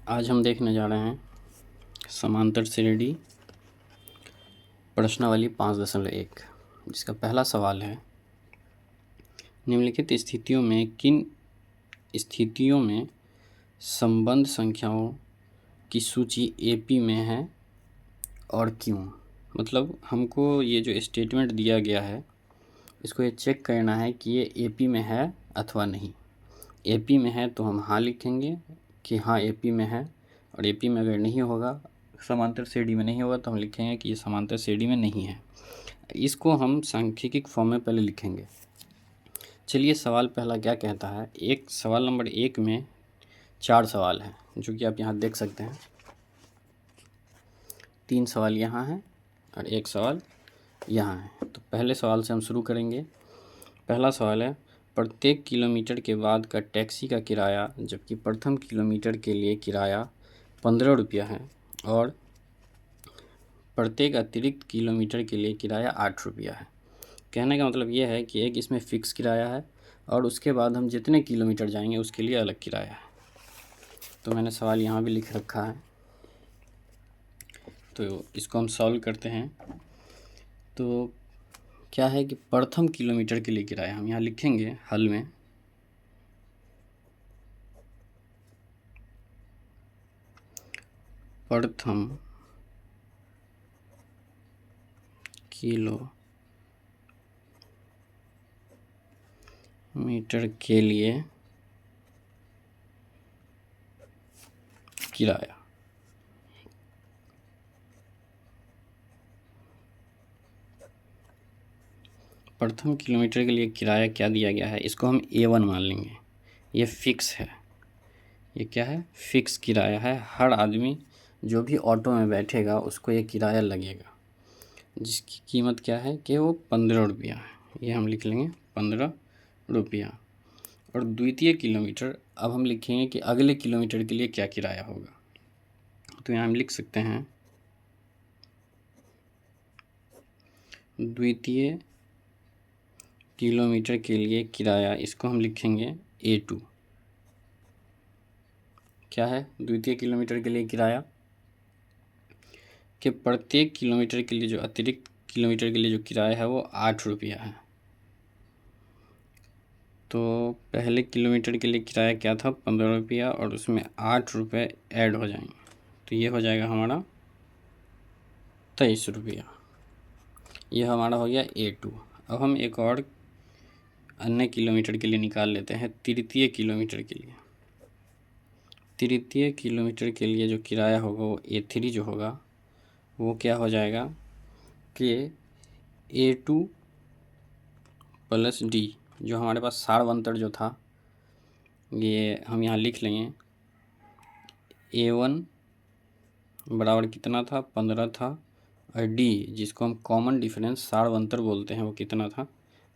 आज हम देखने जा रहे हैं समांतर श्रेणी प्रश्नावली 5.1, जिसका पहला सवाल है, निम्नलिखित स्थितियों में किन स्थितियों में संबंध संख्याओं की सूची एपी में है और क्यों। मतलब हमको ये जो स्टेटमेंट दिया गया है इसको ये चेक करना है कि ये एपी में है अथवा नहीं। एपी में है तो हम हाँ लिखेंगे कि हाँ एपी में है, और एपी में अगर नहीं होगा, समांतर श्रेणी में नहीं होगा, तो हम लिखेंगे कि ये समांतर श्रेणी में नहीं है। इसको हम सांख्यिकी फॉर्म में पहले लिखेंगे। चलिए सवाल पहला क्या कहता है। सवाल नंबर 1 में 4 सवाल हैं, जो कि आप यहाँ देख सकते हैं। 3 सवाल यहाँ हैं और 1 सवाल यहाँ है। तो पहले सवाल से हम शुरू करेंगे। पहला सवाल है, प्रत्येक किलोमीटर के बाद का टैक्सी का किराया, जबकि प्रथम किलोमीटर के लिए किराया 15 रुपया है और प्रत्येक अतिरिक्त किलोमीटर के लिए किराया 8 रुपया है। कहने का मतलब ये है कि एक इसमें फ़िक्स किराया है और उसके बाद हम जितने किलोमीटर जाएंगे उसके लिए अलग किराया है। तो मैंने सवाल यहाँ भी लिख रखा है, तो इसको हम सॉल्व करते हैं। तो क्या है कि प्रथम किलोमीटर के लिए किराया हम यहाँ लिखेंगे हल में। प्रथम किलोमीटर के लिए किराया, प्रथम किलोमीटर के लिए किराया क्या दिया गया है, इसको हम A1 मान लेंगे। ये फिक्स है, ये क्या है, फिक्स किराया है। हर आदमी जो भी ऑटो में बैठेगा उसको ये किराया लगेगा, जिसकी कीमत क्या है कि वो 15 रुपया है। ये हम लिख लेंगे 15 रुपया। और द्वितीय किलोमीटर, अब हम लिखेंगे कि अगले किलोमीटर के लिए क्या किराया होगा। तो यहाँ हम लिख सकते हैं द्वितीय किलोमीटर के लिए किराया, इसको हम लिखेंगे A2। क्या है द्वितीय किलोमीटर के लिए किराया, कि प्रत्येक किलोमीटर के लिए जो अतिरिक्त किलोमीटर के लिए जो किराया है वो 8 रुपया है। तो पहले किलोमीटर के लिए किराया क्या था, 15 रुपया, और उसमें 8 रुपये ऐड हो जाएंगे, तो ये हो जाएगा हमारा 23 रुपया। ये हमारा हो गया A2। अब हम एक और अन्य किलोमीटर के लिए निकाल लेते हैं, तृतीय किलोमीटर के लिए। तृतीय किलोमीटर के लिए जो किराया होगा वो A3 जो होगा वो क्या हो जाएगा कि A2 प्लस D, जो हमारे पास सारवंतर जो था ये हम यहाँ लिख लेंगे। A1 बराबर कितना था, 15 था, और D जिसको हम कॉमन डिफरेंस सारवंतर बोलते हैं वो कितना था,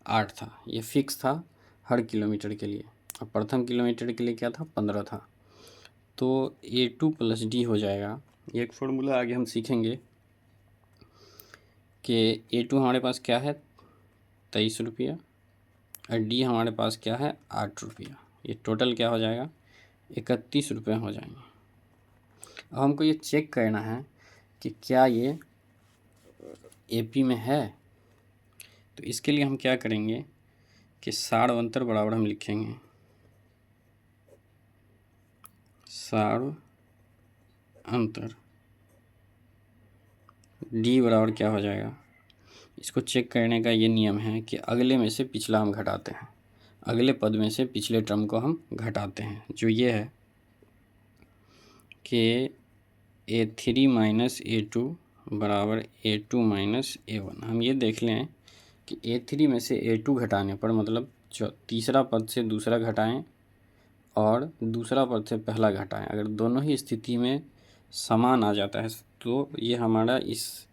8 था। ये फिक्स था हर किलोमीटर के लिए। और प्रथम किलोमीटर के लिए क्या था, 15 था। तो A2 प्लस D हो जाएगा। एक फॉर्मूला आगे हम सीखेंगे कि A2 हमारे पास क्या है, 23 रुपया, और D हमारे पास क्या है, 8 रुपया। ये टोटल क्या हो जाएगा, 31 रुपये हो जाएंगे। अब हमको ये चेक करना है कि क्या ये एपी में है। तो इसके लिए हम क्या करेंगे कि सारवंतर बराबर हम लिखेंगे सारवंतर, D बराबर क्या हो जाएगा। इसको चेक करने का ये नियम है कि अगले में से पिछला हम घटाते हैं, अगले पद में से पिछले टर्म को हम घटाते हैं, जो ये है कि A3 माइनस A2 बराबर A2 माइनस A1। हम ये देख लें कि A3 में से A2 घटाने पर, मतलब जो तीसरा पद से दूसरा घटाएं और दूसरा पद से पहला घटाएं, अगर दोनों ही स्थिति में समान आ जाता है तो ये हमारा इस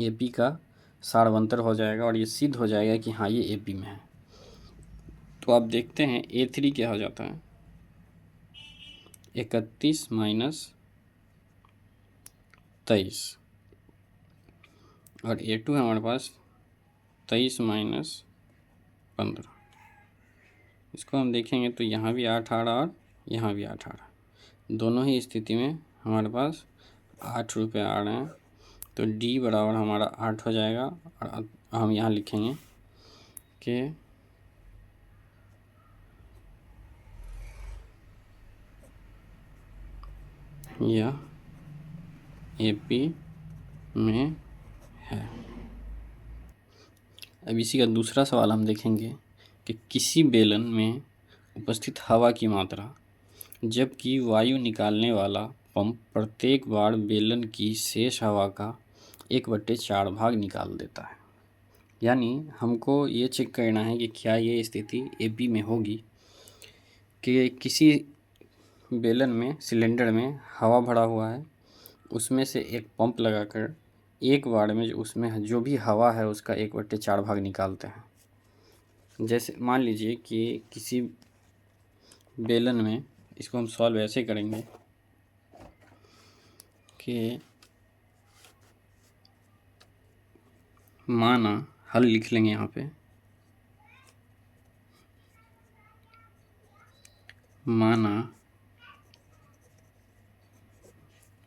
एपी का सारवंतर हो जाएगा और ये सिद्ध हो जाएगा कि हाँ ये एपी में है। तो आप देखते हैं A3 क्या हो जाता है, 31 माइनस 23, और A2 है हमारे पास 23 माइनस 15। इसको हम देखेंगे तो यहाँ भी 8 आ रहा और यहाँ भी 8 आ रहा। दोनों ही स्थिति में हमारे पास 8 रुपये आ रहे हैं, तो डी बराबर हमारा 8 हो जाएगा। और हम यहाँ लिखेंगे कि यह एपी में है। अब इसी का दूसरा सवाल हम देखेंगे कि किसी बेलन में उपस्थित हवा की मात्रा, जबकि वायु निकालने वाला पंप प्रत्येक बार बेलन की शेष हवा का 1/4 भाग निकाल देता है। यानी हमको ये चेक करना है कि क्या ये स्थिति एपी में होगी कि किसी बेलन में, सिलेंडर में हवा भरा हुआ है, उसमें से एक पंप लगाकर एक बार में उसमें जो भी हवा है उसका 1/4 भाग निकालते हैं। जैसे मान लीजिए कि किसी बेलन में, इसको हम सॉल्व ऐसे करेंगे कि माना, हल लिख लेंगे यहाँ पे, माना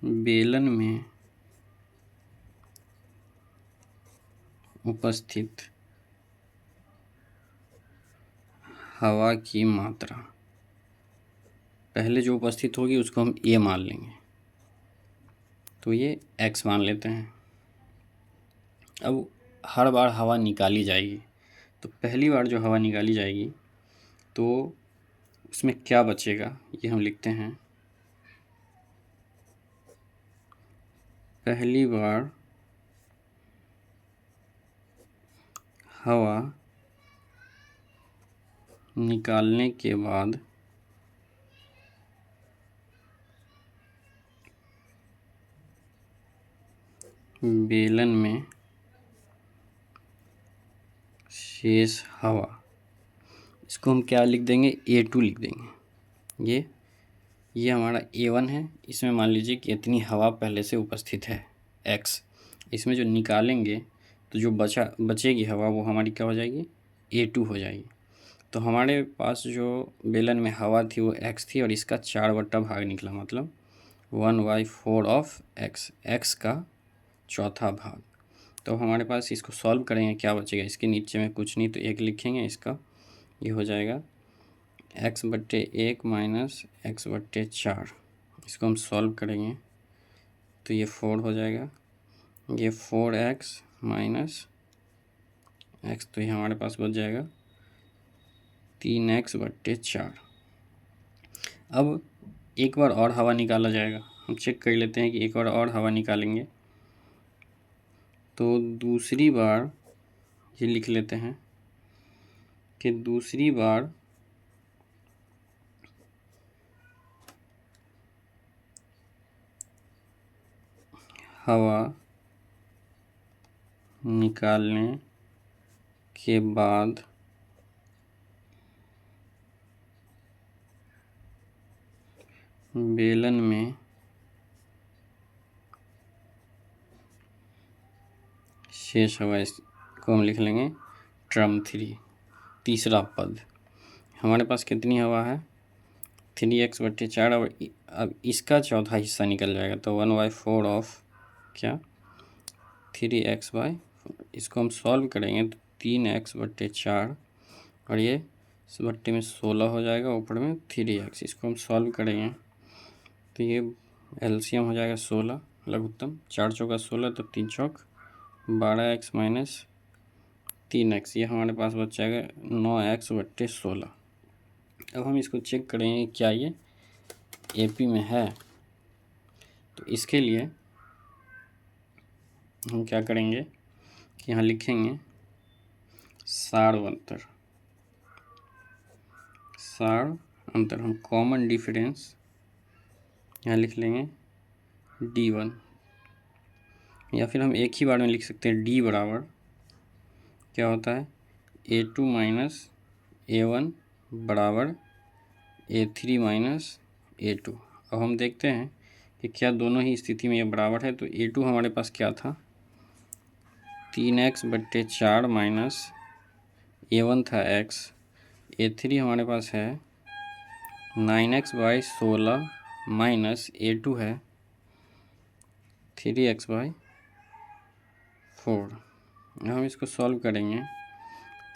बेलन में उपस्थित हवा की मात्रा, पहले जो उपस्थित होगी उसको हम ए मान लेंगे, तो ये एक्स मान लेते हैं। अब हर बार हवा निकाली जाएगी, तो पहली बार जो हवा निकाली जाएगी तो उसमें क्या बचेगा ये हम लिखते हैं। पहली बार हवा निकालने के बाद बेलन में शेष हवा, इसको हम क्या लिख देंगे, A2 लिख देंगे। ये हमारा A1 है, इसमें मान लीजिए कि इतनी हवा पहले से उपस्थित है x। इसमें जो निकालेंगे तो जो बचेगी हवा वो हमारी क्या हो जाएगी, A2 हो जाएगी। तो हमारे पास जो बेलन में हवा थी वो x थी और इसका 4 भाग निकला, मतलब 1/4 ऑफ x का चौथा भाग। तो हमारे पास इसको सॉल्व करेंगे, क्या बचेगा, इसके नीचे में कुछ नहीं तो 1 लिखेंगे, इसका ये हो जाएगा x/1 माइनस x/4। इसको हम सॉल्व करेंगे तो ये 4 हो जाएगा, ये 4x माइनस x, तो ये हमारे पास बच जाएगा 3x/4। अब एक बार और हवा निकाला जाएगा, हम चेक कर लेते हैं कि एक बार और हवा निकालेंगे तो दूसरी बार ये लिख लेते हैं कि दूसरी बार हवा निकालने के बाद बेलन में शेष हवा, इसको हम लिख लेंगे टर्म 3, तीसरा पद। हमारे पास कितनी हवा है, 3x/4, और अब इसका चौथा हिस्सा निकल जाएगा तो 1/4 ऑफ क्या, 3x/4। इसको हम सॉल्व करेंगे तो 3x/4 और ये इस बट्टे में 16 हो जाएगा, ऊपर में 3x। इसको हम सॉल्व करेंगे तो ये एलसीएम हो जाएगा 16, लघुत्तम 4 चौका 16, तो 3 चौक 12x माइनस 3x, ये हमारे पास बच जाएगा 9x/16। अब हम इसको चेक करेंगे क्या ये एपी में है। तो इसके लिए हम क्या करेंगे कि यहाँ लिखेंगे सार अंतर, हम कॉमन डिफरेंस यहाँ लिख लेंगे D1, या फिर हम एक ही बार में लिख सकते हैं D बराबर क्या होता है, A2 माइनस A1 बराबर A3 माइनस A2। अब हम देखते हैं कि क्या दोनों ही स्थिति में ये बराबर है। तो A2 हमारे पास क्या था, 3x/4 माइनस A1 था x, A3 हमारे पास है 9x/16 माइनस A2 है 3x/4। हम इसको सॉल्व करेंगे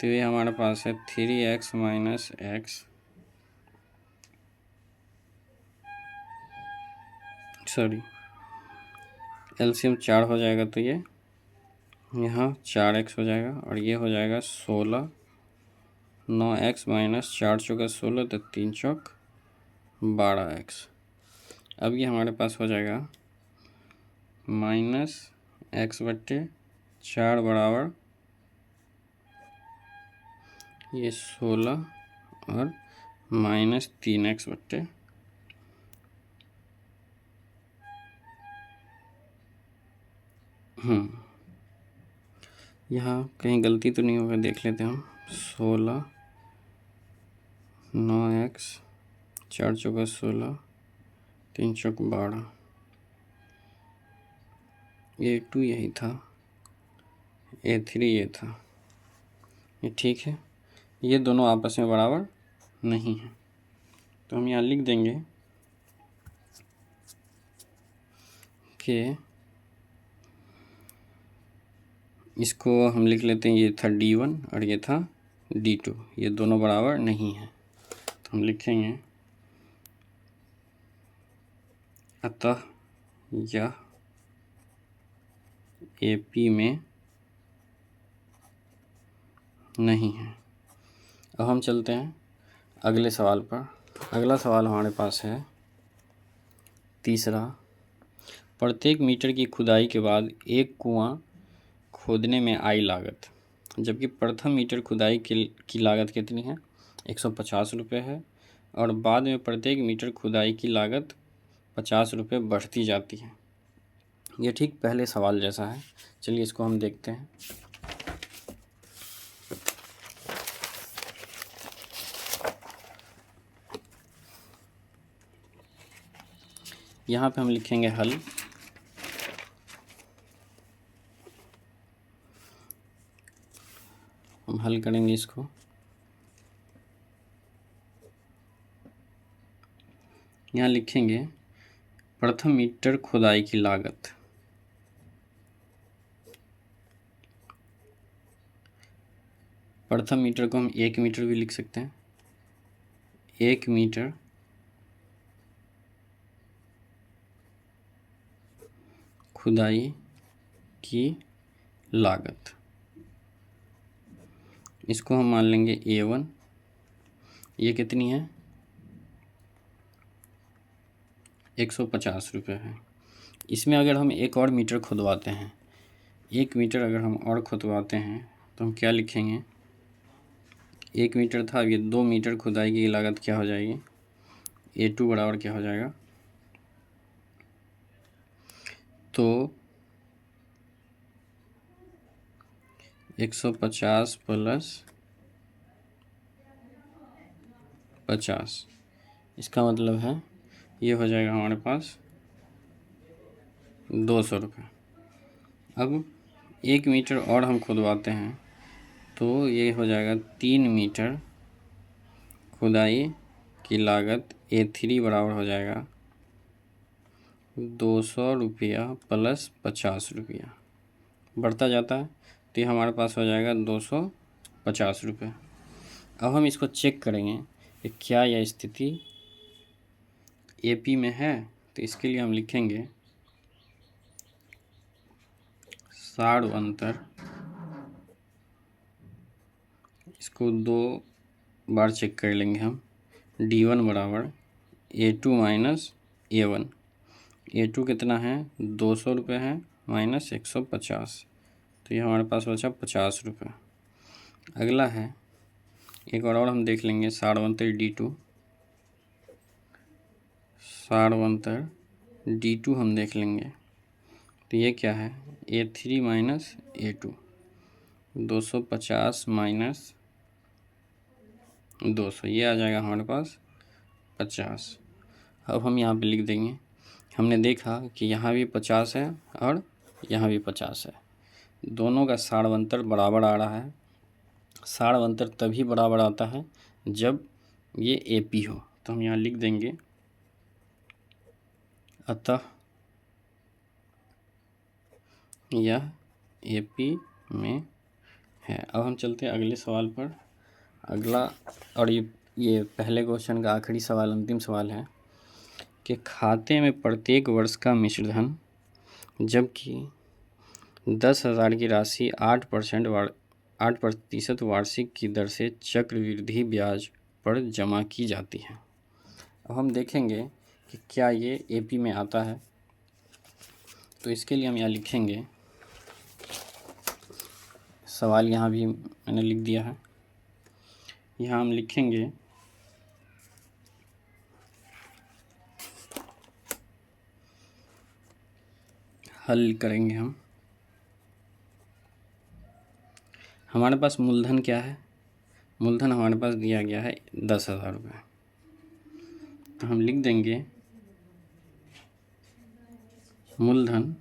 तो ये हमारे पास है 3x - x, सॉरी एलसीएम 4 हो जाएगा तो ये यहाँ 4x हो जाएगा और ये हो जाएगा 16, 9x - 4 चौका 16 तो 3 चौक 12x। अब ये हमारे पास हो जाएगा -x/4 बराबर ये 16 और -3x/। यहाँ कहीं गलती तो नहीं होगा, देख लेते हैं हम। 16, 9x 4 चौका 16 3 चौक 12, A2 यही था, A3 ये था, ये ठीक है। ये दोनों आपस में बराबर नहीं है तो हम यहाँ लिख देंगे कि इसको हम लिख लेते हैं, ये था D1 और ये था D2, ये दोनों बराबर नहीं है तो हम लिखेंगे अतः यह AP में नहीं है। अब हम चलते हैं अगले सवाल पर। अगला सवाल हमारे पास है तीसरा। प्रत्येक मीटर की खुदाई के बाद एक कुआं खोदने में आई लागत, जबकि प्रथम मीटर खुदाई की लागत कितनी है, 150 रुपये है, और बाद में प्रत्येक मीटर खुदाई की लागत 50 रुपये बढ़ती जाती है। ये ठीक पहले सवाल जैसा है। चलिए इसको हम देखते हैं। यहाँ पे हम लिखेंगे हल। हम हल करेंगे इसको। यहाँ लिखेंगे प्रथम मीटर खुदाई की लागत, प्रथम मीटर को हम 1 मीटर भी लिख सकते हैं। 1 मीटर खुदाई की लागत, इसको हम मान लेंगे A1। ये कितनी है, 150 रुपये है। इसमें अगर हम एक और मीटर खुदवाते हैं, 1 मीटर अगर हम और खुदवाते हैं तो हम क्या लिखेंगे, 1 मीटर था, ये 2 मीटर खुदाई की लागत क्या हो जाएगी, A2 बराबर क्या हो जाएगा, तो 150 प्लस 50, इसका मतलब है ये हो जाएगा हमारे पास 200 रुपये। अब 1 मीटर और हम खुदवाते हैं तो ये हो जाएगा 3 मीटर खुदाई की लागत A3 बराबर हो जाएगा 200 रुपया प्लस 50 रुपया, बढ़ता जाता है तो ये हमारे पास हो जाएगा 250 रुपये। अब हम इसको चेक करेंगे कि क्या यह स्थिति AP में है, तो इसके लिए हम लिखेंगे सार अंतर, इसको 2 बार चेक कर लेंगे हम। D1 बराबर A2 माइनस A1, A2 कितना है, 200 रुपये है, माइनस 150, तो ये हमारे पास बचा 50 रुपये। अगला है एक और हम देख लेंगे सारवंतर D2, सारवंतर D2 हम देख लेंगे तो ये क्या है, A3 माइनस A2, 250 माइनस 200, ये आ जाएगा हमारे पास 50। अब हम यहाँ पे लिख देंगे, हमने देखा कि यहाँ भी 50 है और यहाँ भी 50 है, दोनों का सारवंतर बराबर आ रहा है। सारवंतर तभी बराबर आता है जब ये AP हो, तो हम यहाँ लिख देंगे अतः यह एपी में है। अब हम चलते हैं अगले सवाल पर। अगला और ये पहले क्वेश्चन का आखिरी सवाल, अंतिम सवाल है कि खाते में प्रत्येक वर्ष का मिश्र धन जबकि 10,000 की राशि 8% वार्षिक की दर से चक्रवृद्धि ब्याज पर जमा की जाती है। अब हम देखेंगे कि क्या ये एपी में आता है। तो इसके लिए हम यहाँ लिखेंगे, सवाल यहाँ भी मैंने लिख दिया है। यहाँ हम लिखेंगे हल करेंगे हम। हमारे पास मूलधन क्या है? मूलधन हमारे पास दिया गया है 10,000 रुपये। तो हम लिख देंगे मूलधन